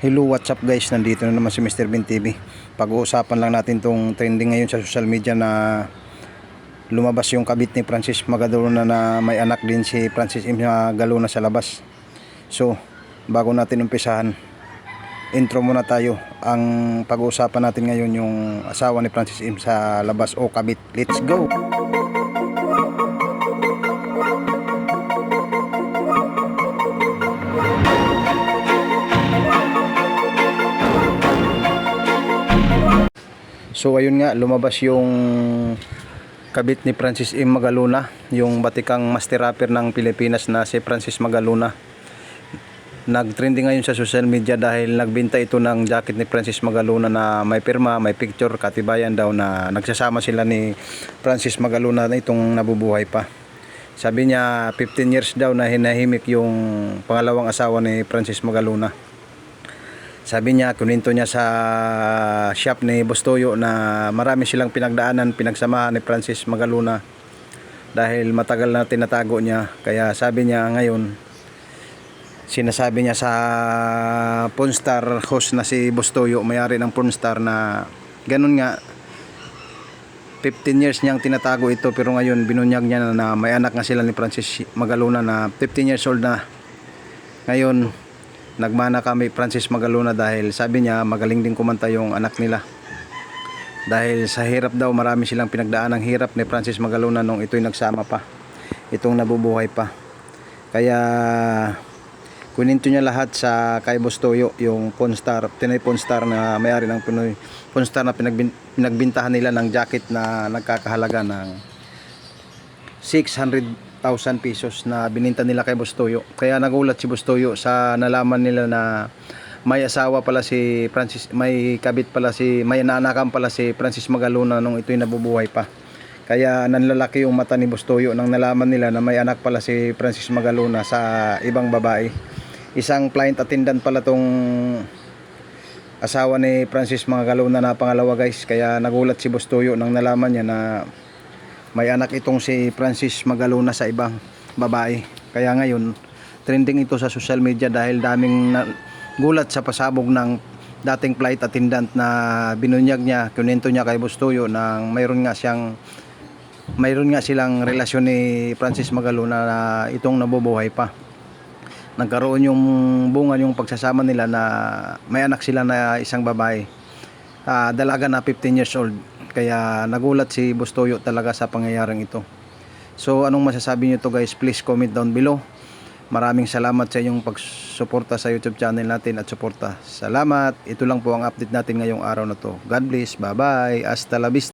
Hello, what's up guys? Nandito na naman si Mr. Bean TV. Pag-uusapan lang natin tong trending ngayon sa social media na lumabas yung kabit ni Francis Magalona na may anak din si Francis Magalona sa labas. So, bago natin umpisahan, intro muna tayo. Ang pag-uusapan natin ngayon yung asawa ni Francis sa labas o kabit. Let's go! So ayun nga, lumabas yung kabit ni Francis Magalona, yung batikang master rapper ng Pilipinas na si Francis Magalona. Nag-trending ngayon sa social media dahil nagbenta ito ng jacket ni Francis Magalona na may pirma, may picture, katibayan daw na nagsasama sila ni Francis Magalona na itong nabubuhay pa. Sabi niya 15 years daw na hinahimik yung pangalawang asawa ni Francis Magalona. Sabi niya, kuninto niya sa shop ni Bustoyo na marami silang pinagdaanan, pinagsamahan ni Francis Magalona dahil matagal na tinatago niya. Kaya sabi niya ngayon, sinasabi niya sa pornstar host na si Bustoyo, may-ari ng pornstar, na ganun nga, 15 years niyang tinatago ito, pero ngayon binunyag niya na may anak nga sila ni Francis Magalona na 15 years old na. Ngayon nagmana kami Francis Magalona dahil sabi niya magaling din kumanta yung anak nila. Dahil sa hirap daw, marami silang pinagdaan ng hirap ni Francis Magalona nung ito'y nagsama pa, itong nabubuhay pa. Kaya kuninto niya lahat sa kay Bustoyo, yung pornstar, Pinoy pornstar na may-ari ng Pinoy pornstar na pinagbintahan nila ng jacket na nagkakahalaga ng 600,000 pesos na bininta nila kay Bustoyo. Kaya nagulat si Bustoyo sa nalaman nila na may asawa pala si Francis, may kabit pala may naanakan pala si Francis Magalona nung ito'y nabubuhay pa. Kaya nanlalaki yung mata ni Bustoyo nang nalaman nila na may anak pala si Francis Magalona sa ibang babae. Isang client attendant pala tong asawa ni Francis Magalona na pangalawa guys. Kaya nagulat si Bustoyo nang nalaman niya na may anak itong si Francis Magalona sa ibang babae. Kaya ngayon, trending ito sa social media dahil daming gulat sa pasabog ng dating flight attendant na binunyag niya, kunento niya kay Bustoyo na mayroon nga silang relasyon ni Francis Magalona na itong nabubuhay pa. Nagkaroon yung bunga yung pagsasama nila na may anak sila na isang babae. Dalaga na 15 years old. Kaya nagulat si Bustoyo talaga sa pangyayaring ito. So anong masasabi niyo to guys? Please comment down below. Maraming salamat sa inyong pagsuporta sa YouTube channel natin at suporta. Salamat. Ito lang po ang update natin ngayong araw na to. God bless. Bye bye. Hasta la vista.